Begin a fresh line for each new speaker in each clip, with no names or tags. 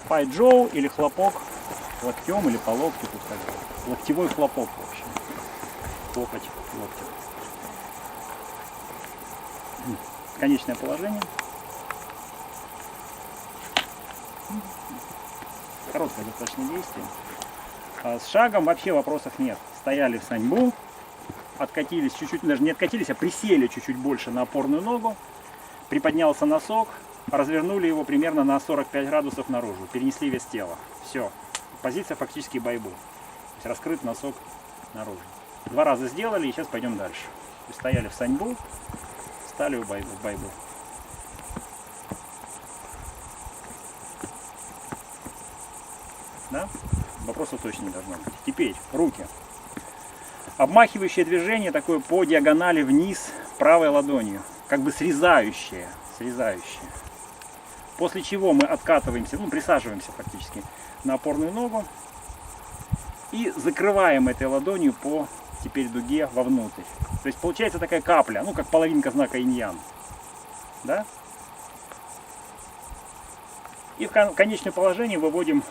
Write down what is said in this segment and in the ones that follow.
Пайджоу или хлопок локтем или по локтю, тут как бы локтевой хлопок, в общем. Локоть локтем. Конечное положение. Короткое достаточно действие. С шагом вообще вопросов нет. Стояли в саньбу, откатились чуть-чуть, даже не откатились, а присели чуть-чуть больше на опорную ногу, приподнялся носок, развернули его примерно на 45 градусов наружу, перенесли вес тела. Все. Позиция фактически байбу. То есть раскрыт носок наружу. 2 раза сделали, и сейчас пойдем дальше. То есть стояли в саньбу, стали в байбу. Да? Вопросов точно не должно быть. Теперь руки. Обмахивающее движение такое по диагонали вниз правой ладонью. Как бы срезающее. После чего мы откатываемся, ну присаживаемся фактически на опорную ногу. И закрываем этой ладонью по теперь дуге вовнутрь. То есть получается такая капля, ну как половинка знака инь-ян. Да? И в конечное положение выводим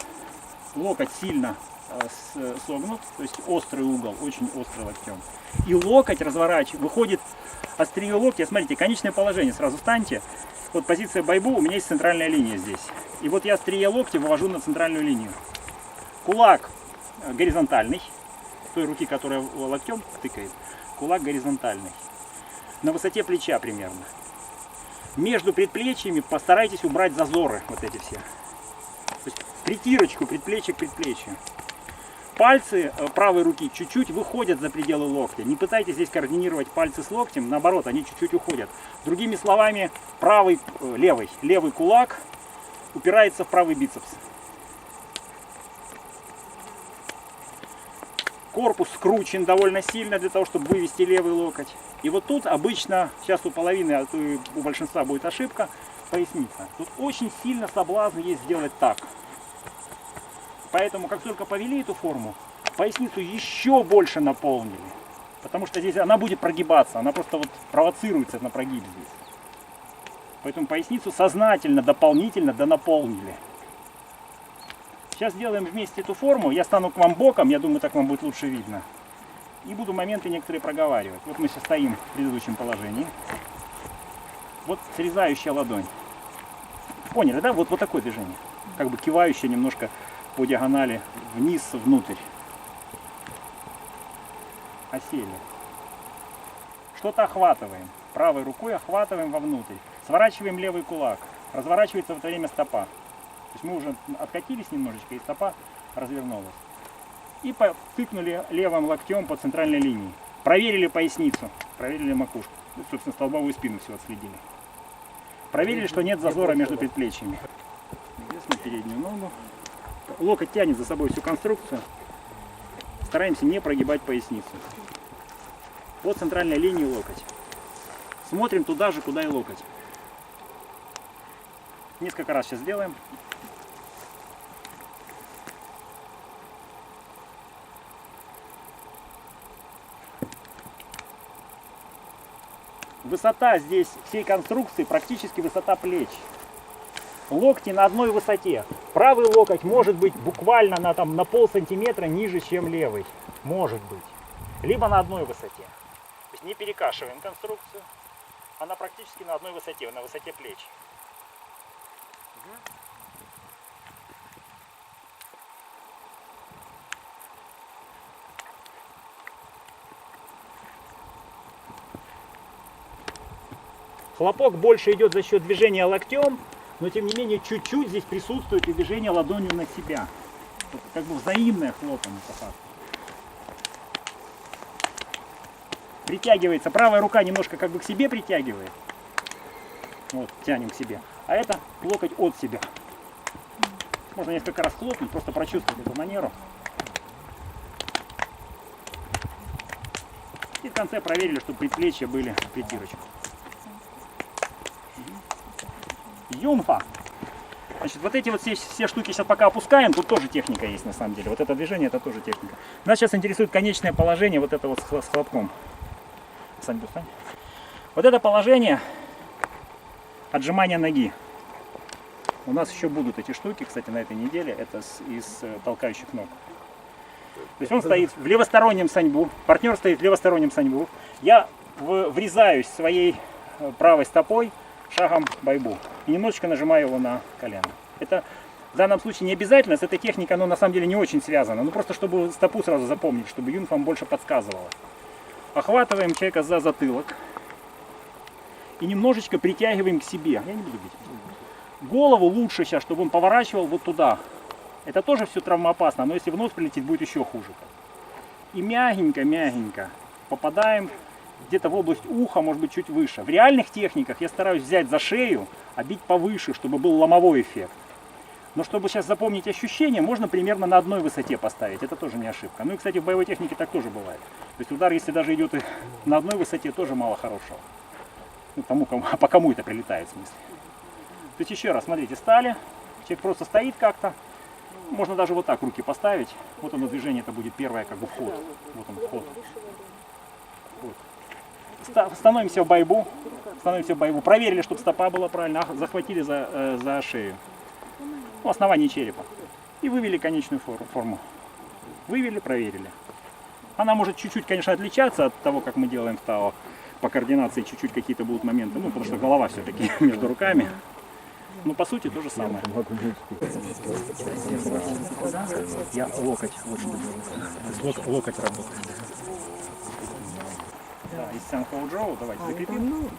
локоть сильно согнут, то есть острый угол, очень острый локтем. И локоть разворачивает, выходит острие локтя. Смотрите, конечное положение, сразу встаньте. Вот позиция байбу, у меня есть центральная линия здесь. И вот я острие локтя вывожу на центральную линию. Кулак горизонтальный, той руки, которая локтем тыкает, кулак горизонтальный. На высоте плеча примерно. Между предплечьями постарайтесь убрать зазоры, вот эти все. То есть притирочку предплечья к предплечью. Пальцы правой руки чуть-чуть выходят за пределы локтя. Не пытайтесь здесь координировать пальцы с локтем, наоборот, они чуть-чуть уходят. Другими словами, левый кулак упирается в правый бицепс. Корпус скручен довольно сильно для того, чтобы вывести левый локоть. И вот тут обычно, сейчас у половины, а то и у большинства будет ошибка, поясница. Тут очень сильно соблазн есть сделать так. Поэтому, как только повели эту форму, поясницу еще больше наполнили. Потому что здесь она будет прогибаться, она просто вот провоцируется на прогиб здесь. Поэтому поясницу сознательно, дополнительно донаполнили. Сейчас сделаем вместе эту форму. Я стану к вам боком, я думаю, так вам будет лучше видно. И буду моменты некоторые проговаривать. Вот мы сейчас стоим в предыдущем положении. Вот срезающая ладонь. Поняли, да? Вот такое движение. Как бы кивающее немножко по диагонали вниз, внутрь. Осели. Что-то охватываем. Правой рукой охватываем вовнутрь. Сворачиваем левый кулак. Разворачивается в это время стопа. То есть мы уже откатились немножечко, и стопа развернулась. И тыкнули левым локтем по центральной линии. Проверили поясницу, проверили макушку. Ну, собственно, столбовую спину все отследили. Проверили, что нет зазора между предплечьями. Вес на переднюю ногу. Локоть тянет за собой всю конструкцию. Стараемся не прогибать поясницу. По центральной линии локоть. Смотрим туда же, куда и локоть. Несколько раз сейчас сделаем. Высота здесь всей конструкции практически высота плеч. Локти на одной высоте. Правый локоть может быть буквально на полсантиметра ниже, чем левый. Может быть. Либо на одной высоте. То есть не перекашиваем конструкцию. Она практически на одной высоте, на высоте плеч. Хлопок больше идет за счет движения локтем, но тем не менее чуть-чуть здесь присутствует и движение ладонью на себя. Вот как бы взаимное хлопание по факту. Притягивается, правая рука немножко как бы к себе притягивает. Вот, тянем к себе. А это локоть от себя. Можно несколько раз хлопнуть, просто прочувствовать эту манеру. И в конце проверили, чтобы предплечья были в притирочку. Юмфа. Значит, вот эти вот все штуки сейчас пока опускаем, тут тоже техника есть на самом деле. Вот это движение, это тоже техника. Нас сейчас интересует конечное положение вот это вот с хлопком. Сань, достань. Вот это положение отжимания ноги. У нас еще будут эти штуки, кстати, на этой неделе, это из толкающих ног. То есть он стоит в левостороннем саньбу, партнер стоит в левостороннем саньбу. Я врезаюсь своей правой стопой шагом байбу и немножечко нажимаю его на колено. Это в данном случае не обязательно, с этой техникой оно на самом деле не очень связано, но просто чтобы стопу сразу запомнить, чтобы Юнг вам больше подсказывала. Охватываем человека за затылок и немножечко притягиваем к себе. Я не буду бить. Голову лучше сейчас, чтобы он поворачивал вот туда. Это тоже все травмоопасно, но если в нос прилетит, будет еще хуже. И мягенько попадаем где-то в область уха, может быть чуть выше. В реальных техниках я стараюсь взять за шею, а бить повыше, чтобы был ломовой эффект. Но чтобы сейчас запомнить ощущение, можно примерно на одной высоте поставить. Это тоже не ошибка. Ну и, кстати, в боевой технике так тоже бывает. То есть удар, если даже идет и на одной высоте, тоже мало хорошего. Ну, по кому это прилетает, в смысле. То есть еще раз, смотрите, стали. Человек просто стоит как-то. Можно даже вот так руки поставить. Вот оно движение, это будет первое, как бы вход. Вот он, вход. Вот. Становимся в байбу. Проверили, чтобы стопа была правильно. Захватили за шею. Ну, основание черепа. И вывели конечную форму. Вывели, проверили. Она может чуть-чуть, конечно, отличаться от того, как мы делаем в ТАО. По координации чуть-чуть какие-то будут моменты. Ну, потому что голова все-таки между руками. Ну, по сути, то же самое. Я локоть локоть работает. Да, из Сан Хоу Джоу давайте закрепим.